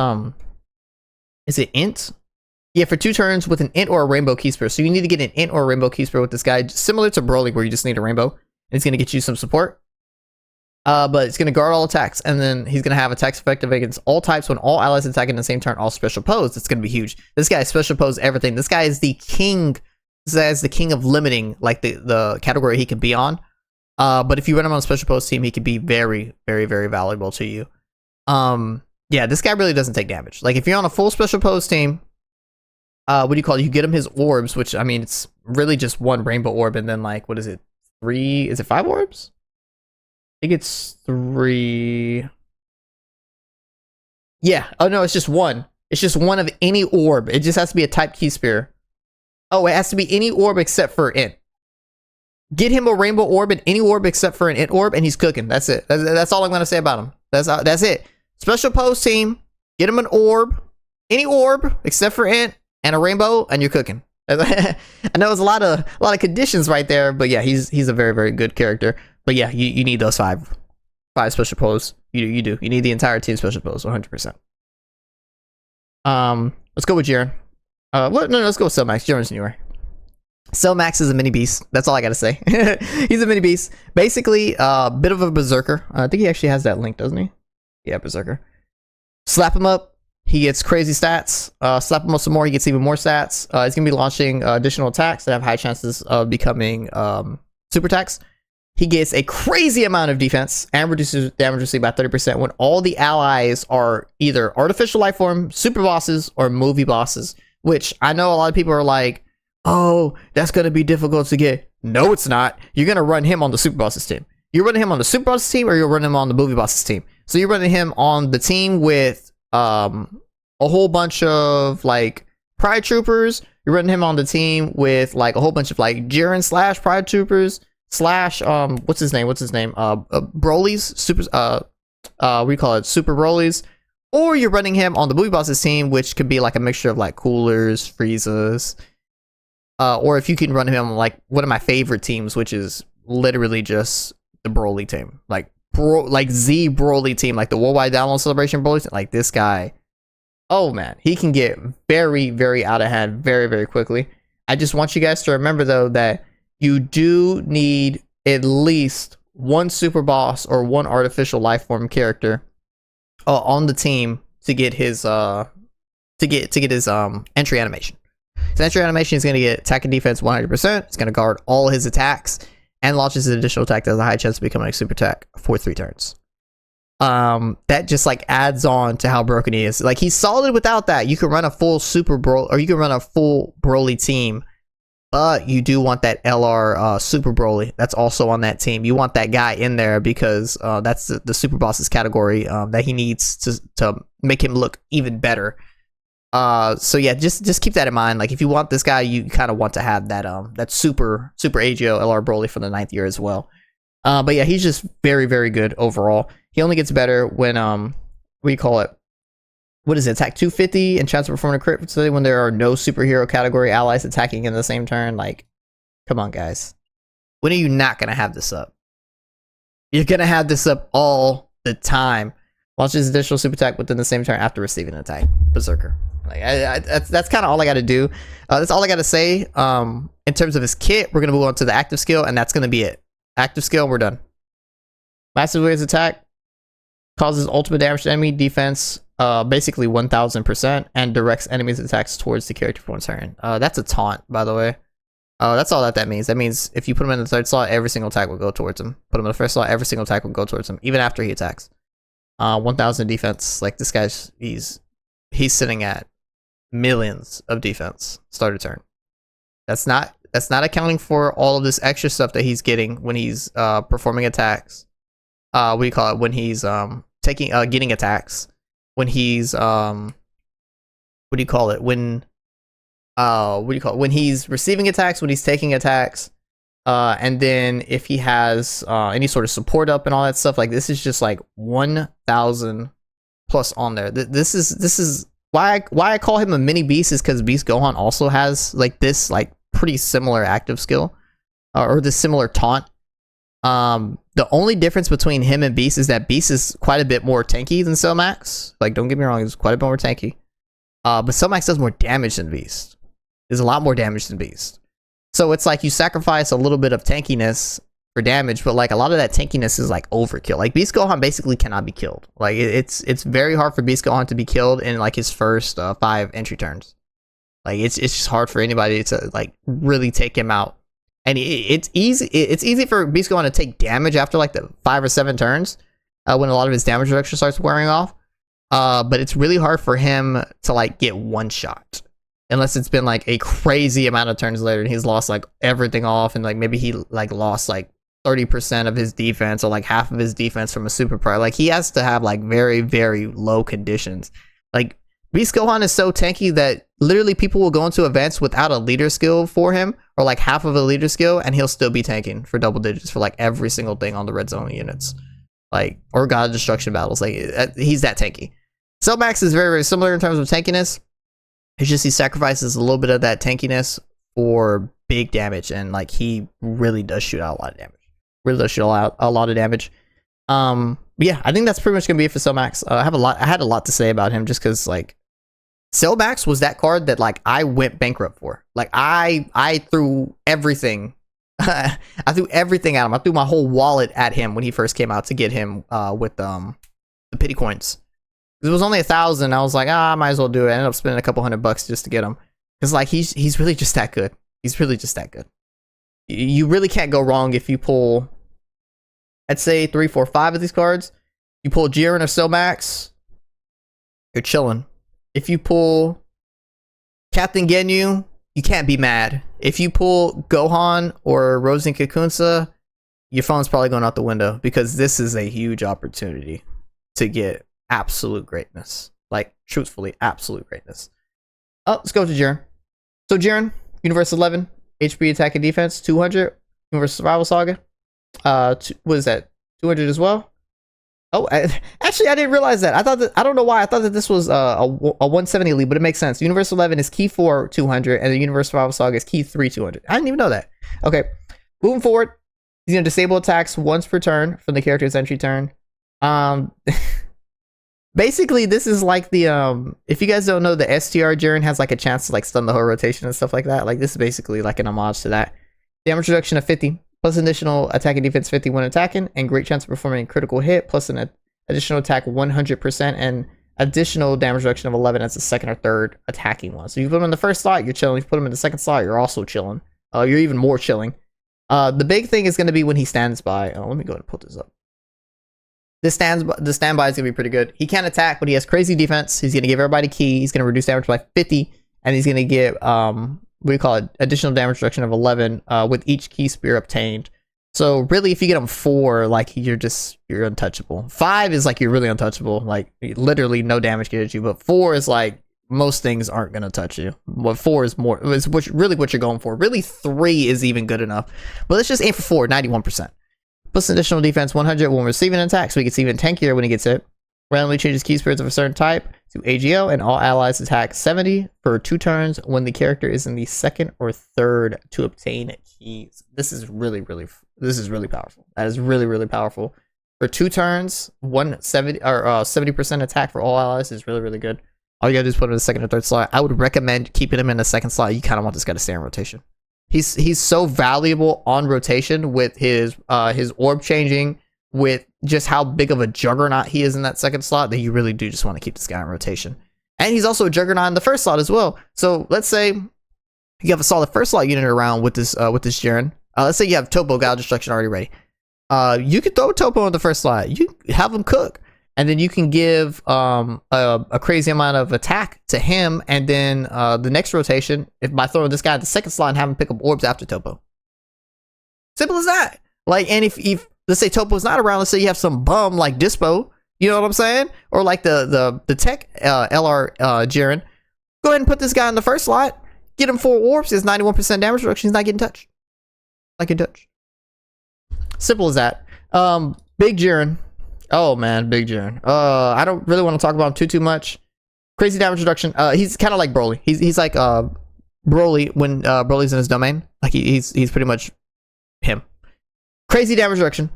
is it Int? Yeah, for 2 turns with an Int or a Rainbow Key Spear. So you need to get an Int or a Rainbow Key Spear with this guy, similar to Broly, where you just need a Rainbow. And it's gonna get you some support. But it's going to guard all attacks, and then he's going to have attacks effective against all types when all allies attack in the same turn, all special pose. It's going to be huge. This guy is special pose everything. This guy is the king as the king of limiting like the category he can be on. But if you run him on a special pose team, he could be very, very, very valuable to you. Yeah, this guy really doesn't take damage. Like if you're on a full special pose team, what do you call it? You get him his orbs, which I mean, it's really just one rainbow orb, and then like, what is it? 3? Is it 5 orbs? I think it's 3. Yeah. Oh no, it's just one. It's just one of any orb. It just has to be a type key spear. Oh, it has to be any orb except for int. Get him a rainbow orb and any orb except for an int orb, and he's cooking. That's it. That's all I'm gonna say about him. That's it. Special pose team. Get him an orb, any orb except for int, and a rainbow, and you're cooking. I know it's a lot of conditions right there, but yeah, he's a very, very good character. But yeah, you need those five special pose. You do. You need the entire team special pose, 100%. Let's go with Jiren. What? No, let's go with Max. Jiren's newer. Max is a mini beast. That's all I gotta say. He's a mini beast. Basically, a bit of a berserker. I think he actually has that link, doesn't he? Yeah, berserker. Slap him up. He gets crazy stats. Slap him up some more. He gets even more stats. He's gonna be launching additional attacks that have high chances of becoming super attacks. He gets a crazy amount of defense and reduces damage received by 30% when all the allies are either artificial life form, super bosses, or movie bosses. Which I know a lot of people are like, oh, that's going to be difficult to get. No, it's not. You're going to run him on the super bosses team. You're running him on the super bosses team, or you're running him on the movie bosses team. So you're running him on the team with a whole bunch of like Pride Troopers. You're running him on the team with like a whole bunch of like Jiren / Pride Troopers / what's his name? Broly's super we call it super Broly's. Or you're running him on the movie bosses team, which could be like a mixture of like coolers, Friezas. Or if you can run him on like one of my favorite teams, which is literally just the Broly team. Like Z Broly team, like the Worldwide Download Celebration Broly team. Like this guy, oh man, he can get very, very out of hand very, very quickly. I just want you guys to remember though that you do need at least one super boss or one artificial life form character on the team to get his entry animation. His entry animation is going to get attack and defense 100%. It's going to guard all his attacks and launches an additional attack that has a high chance of becoming a super attack for 3 turns. That just like adds on to how broken he is. Like he's solid without that. You can run a full super Broly, or you can run a full Broly team, but you do want that LR super Broly that's also on that team. You want that guy in there because that's the super bosses category that he needs to make him look even better. So yeah, just keep that in mind. Like if you want this guy, you kind of want to have that super AGO LR Broly for the 9th year as well. But yeah, he's just very, very good overall. He only gets better when what is it, attack 250 and chance of performing a crit facility when there are no superhero category allies attacking in the same turn. Like, come on guys, when are you not gonna have this up? You're gonna have this up all the time. Launches additional super attack within the same turn after receiving an attack. Berserker. Like that's kind of all I got to do. That's all I got to say. In terms of his kit, we're gonna move on to the active skill, and that's gonna be it. Active skill, we're done. Massive waves attack causes ultimate damage to enemy defense, basically 1000%, and directs enemies' attacks towards the character for one turn. That's a taunt, by the way. That's all that means. That means if you put him in the 3rd slot, every single attack will go towards him. Put him in the 1st slot, every single attack will go towards him, even after he attacks. 1000 defense. Like this guy's he's sitting at millions of defense starter turn. That's not accounting for all of this extra stuff that he's getting when he's performing attacks. What do you call it? When he's getting attacks. When he's what do you call it? When when he's receiving attacks, when he's taking attacks. And then if he has any sort of support up and all that stuff, like this is just like 1000 plus on there. This is why I call him a mini beast, is because Beast Gohan also has like this like pretty similar active skill or this similar taunt. The only difference between him and Beast is that Beast is quite a bit more tanky than Max. Like don't get me wrong, he's quite a bit more tanky. But Max does more damage than Beast. There's a lot more damage than Beast. So it's like you sacrifice a little bit of tankiness for damage, but like a lot of that tankiness is like overkill. Like Beast Gohan basically cannot be killed. Like it's very hard for Beast Gohan to be killed in like his first 5 entry turns. Like it's just hard for anybody to like really take him out. And it's easy for Beast Gohan to take damage after like the 5 or 7 turns when a lot of his damage reduction starts wearing off. But it's really hard for him to like get one shot unless it's been like a crazy amount of turns later and he's lost like everything off, and like maybe he like lost like 30% of his defense or like half of his defense from a super prior. Like he has to have like very, very low conditions. Like Beast Gohan is so tanky that literally people will go into events without a leader skill for him or like half of a leader skill and he'll still be tanking for double digits for like every single thing on the red zone units, like, or God Destruction battles. Like he's that tanky. Cell Max is very, very similar in terms of tankiness. It's just he sacrifices a little bit of that tankiness for big damage, and like he really does shoot out a lot of damage. Really does shoot out a lot of damage. Yeah, I think that's pretty much gonna be it for Cell Max. I had a lot to say about him just because like Cell Max was that card that like I went bankrupt for. Like I threw everything. I threw everything at him. I threw my whole wallet at him when he first came out to get him with the pity coins. It was only 1,000. I was like, I might as well do it. I ended up spending a couple $100 just to get him. Because like he's really just that good. He's really just that good. You really can't go wrong if you pull, I'd say 3, 4, 5 of these cards. You pull Jiren or Cell Max, you're chilling. If you pull Captain Ginyu, you can't be mad. If you pull Gohan or Rosin Kakunsa, your phone's probably going out the window, because this is a huge opportunity to get absolute greatness. Like, truthfully, absolute greatness. Oh, let's go to Jiren. So Jiren, Universe 11, HP attack and defense, 200. Universe Survival Saga, what is that? 200 as well? Oh, actually, I didn't realize that. I don't know why. I thought that this was a 170 lead, but it makes sense. Universe 11 is key 4, 200, and the Universe Survival Saga is key 3, 200. I didn't even know that. Okay, moving forward, he's going to disable attacks once per turn from the character's entry turn. Basically, this is like the, if you guys don't know, the STR Jiren has like a chance to like stun the whole rotation and stuff like that. Like, this is basically like an homage to that. Damage reduction of 50, plus additional attack and defense 50 when attacking, and great chance of performing a critical hit, plus an additional attack 100%, and additional damage reduction of 11 as the second or third attacking one. So you put him in the first slot, you're chilling. If you put him in the second slot, you're also chilling. You're even more chilling. The big thing is going to be when he stands by. Let me go ahead and put this up. The standby is going to be pretty good. He can't attack, but he has crazy defense. He's going to give everybody key. He's going to reduce damage by 50, and he's going to get, what do you call it? Additional damage reduction of 11 with each key spear obtained. So really, if you get him 4, like you're untouchable. 5 is like you're really untouchable. Like literally no damage can hit you. But 4 is like most things aren't going to touch you. But 4 is more, is really what you're going for. Really 3 is even good enough. But let's just aim for 4, 91%. Plus additional defense 100 when receiving an attack, so he gets even tankier when he gets hit. Randomly changes key spirits of a certain type to AGO, and all allies attack 70 for 2 turns when the character is in the second or third to obtain keys. This is really powerful. That is really powerful. For 2 turns, 70% attack for all allies is really good. All you gotta do is put him in the second or third slot. I would recommend keeping him in the second slot. You kind of want this guy to stay in rotation. He's so valuable on rotation with his orb changing, with just how big of a juggernaut he is in that second slot, that you really do just want to keep this guy in rotation. And he's also a juggernaut in the first slot as well. So let's say you have a solid first slot unit around with this Jiren. Let's say you have Topo God Destruction already ready. You could throw Topo in the first slot. You have him cook, and then you can give a crazy amount of attack to him, and then the next rotation, if by throwing this guy in the second slot and having him pick up orbs after Topo. Simple as that. Like, and if let's say Topo's not around, let's say you have some bum like Dispo, you know what I'm saying? Or like the tech LR Jiren, go ahead and put this guy in the first slot, get him 4 orbs, he has 91% damage reduction, he's not getting touched. Not getting touched. Simple as that. Big Jiren. Oh man, Big Jiren. I don't really want to talk about him too much. Crazy damage reduction. He's kind of like Broly. He's like Broly when Broly's in his domain. Like he's pretty much him. Crazy damage reduction.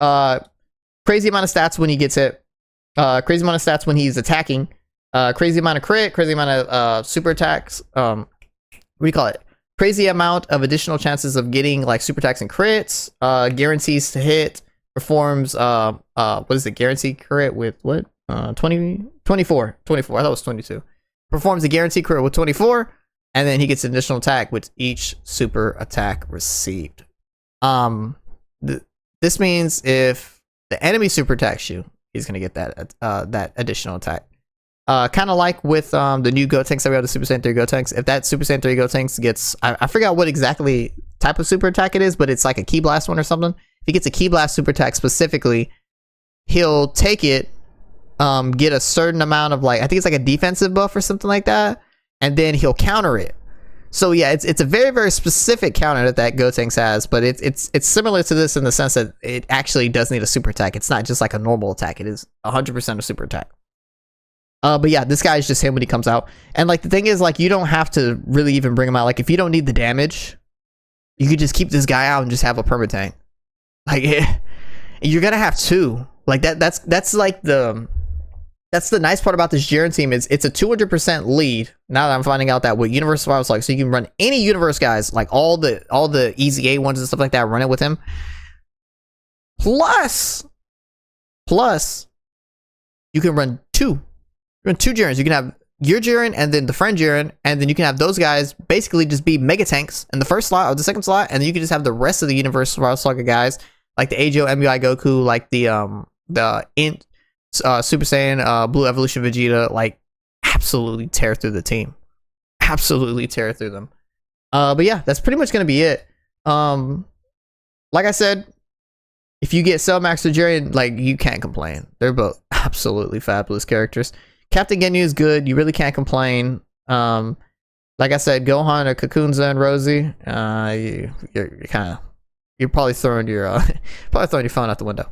Crazy amount of stats when he gets hit. Crazy amount of stats when he's attacking. Crazy amount of crit. Crazy amount of super attacks. What do you call it? Crazy amount of additional chances of getting like super attacks and crits. Guarantees to hit. Performs what is it? Guaranteed crit with what? 24. I thought it was 22. Performs a guaranteed crit with 24. and then he gets an additional attack with each super attack received. This means if the enemy super attacks you, he's gonna get that additional attack. Kind of like with the new Gotenks that we have, the Super Saiyan 3 Gotenks. If that Super Saiyan 3 Gotenks gets, I forgot what exactly type of super attack it is, but it's like a Ki Blast one or something. If he gets a Ki Blast super attack specifically, he'll take it, get a certain amount of, like, I think it's like a defensive buff or something like that, and then he'll counter it. So yeah, it's a very, very specific counter that Gotenks has, but it's similar to this in the sense that it actually does need a super attack. It's not just like a normal attack. It is 100% a super attack. But yeah, this guy is just him when he comes out. And like the thing is, like, you don't have to really even bring him out. Like if you don't need the damage, you could just keep this guy out and just have a perma tank. Like you're gonna have two. Like that's like that's the nice part about this Jiren team is it's a 200% lead. Now that I'm finding out that what Universe Survival's like, so you can run any Universe guys, like all the easy A ones and stuff like that, run it with him. Plus, you can run two. You run two Jirens. You can have your Jiren and then the friend Jiren, and then you can have those guys basically just be mega tanks in the first slot or the second slot, and then you can just have the rest of the Universe Survival Saga guys, like the Ajo, MUI Goku, like the Int, Super Saiyan, Blue Evolution Vegeta, like absolutely tear through the team. Absolutely tear through them. But yeah, that's pretty much gonna be it. Like I said, if you get Cell Max or Jiren, like, you can't complain. They're both absolutely fabulous characters. Captain Ginyu is good. You really can't complain. Like I said, Gohan or Kakunza and Rosie, you're probably throwing your phone out the window.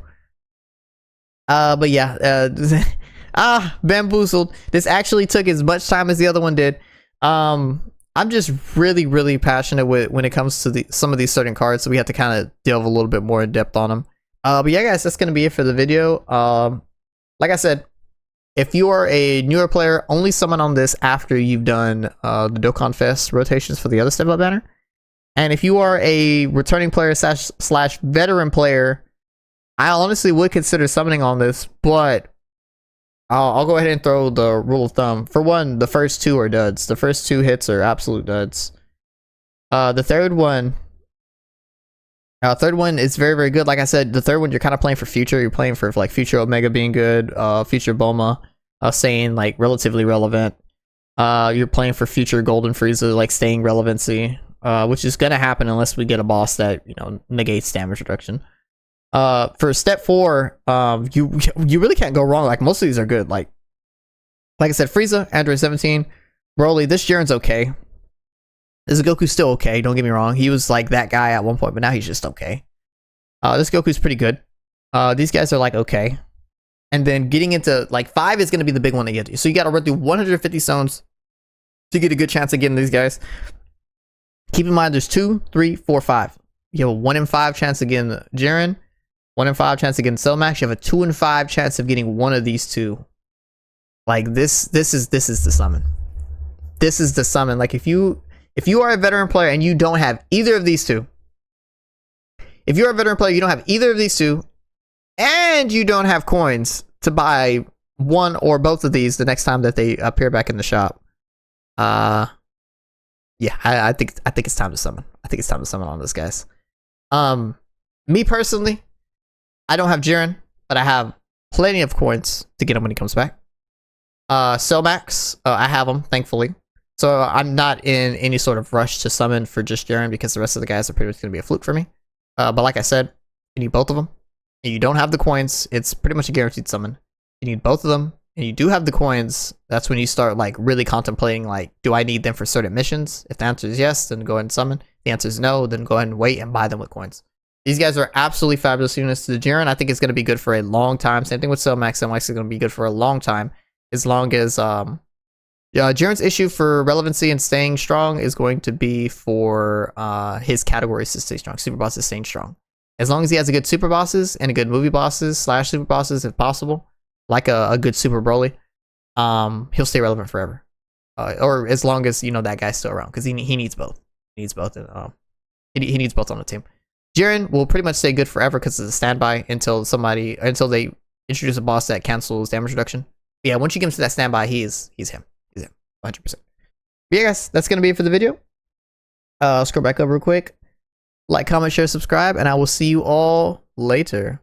But yeah, bamboozled. This actually took as much time as the other one did. I'm just really passionate when it comes to some of these certain cards, so we have to kind of delve a little bit more in depth on them. But yeah, guys, that's gonna be it for the video. Like I said, if you are a newer player, only summon on this after you've done the Dokkan Fest rotations for the other step up banner. And if you are a returning player slash veteran player, I honestly would consider summoning on this, but I'll go ahead and throw the rule of thumb. For one, the first two are duds. The first two hits are absolute duds. The third one is very good. Like I said, the third one, you're kind of playing for future. You're playing for like future Omega being good, future Bulma staying like relatively relevant. You're playing for future Golden Frieza like staying relevancy, which is gonna happen unless we get a boss that, you know, negates damage reduction. For step 4, you really can't go wrong. Like most of these are good. Like I said, Frieza, Android 17, Broly. This Jiren's okay. This Goku's still okay. Don't get me wrong. He was like that guy at one point, but now he's just okay. This Goku's pretty good. These guys are like okay. And then getting into like 5 is going to be the big one to get to. So you got to run through 150 zones to get a good chance of getting these guys. Keep in mind, there's 2, 3, 4, 5. You have a 1 in 5 chance of getting Jiren. 1 in 5 chance of getting Cell Max. You have a 2 in 5 chance of getting one of these two. Like this is the summon. This is the summon. Like if you are a veteran player and you don't have either of these two, if you're a veteran player, you don't have either of these two, and you don't have coins to buy one or both of these the next time that they appear back in the shop, yeah, I think it's time to summon. I think it's time to summon on this, guys. Me personally, I don't have Jiren, but I have plenty of coins to get him when he comes back. Cell Max, I have him, thankfully. So I'm not in any sort of rush to summon for just Jiren because the rest of the guys are pretty much going to be a fluke for me. But like I said, you need both of them. And you don't have the coins, it's pretty much a guaranteed summon. You need both of them, and you do have the coins. That's when you start like really contemplating, like, do I need them for certain missions? If the answer is yes, then go ahead and summon. If the answer is no, then go ahead and wait and buy them with coins. These guys are absolutely fabulous units. The Jiren, I think, is going to be good for a long time. Same thing with Cell Max. Cell Max is going to be good for a long time, as long as Jiren's issue for relevancy and staying strong is going to be for his categories to stay strong. Super bosses staying strong. As long as he has a good super bosses and a good movie bosses / super bosses, if possible, like a good super Broly, he'll stay relevant forever. Or as long as, you know, that guy's still around, because he needs both. He needs both. He needs both on the team. Jiren will pretty much stay good forever because it's a standby until they introduce a boss that cancels damage reduction. Yeah, once you get him to that standby, he's him. He's him. 100%. But yeah, guys, that's gonna be it for the video. Scroll back up real quick. Like, comment, share, subscribe, and I will see you all later.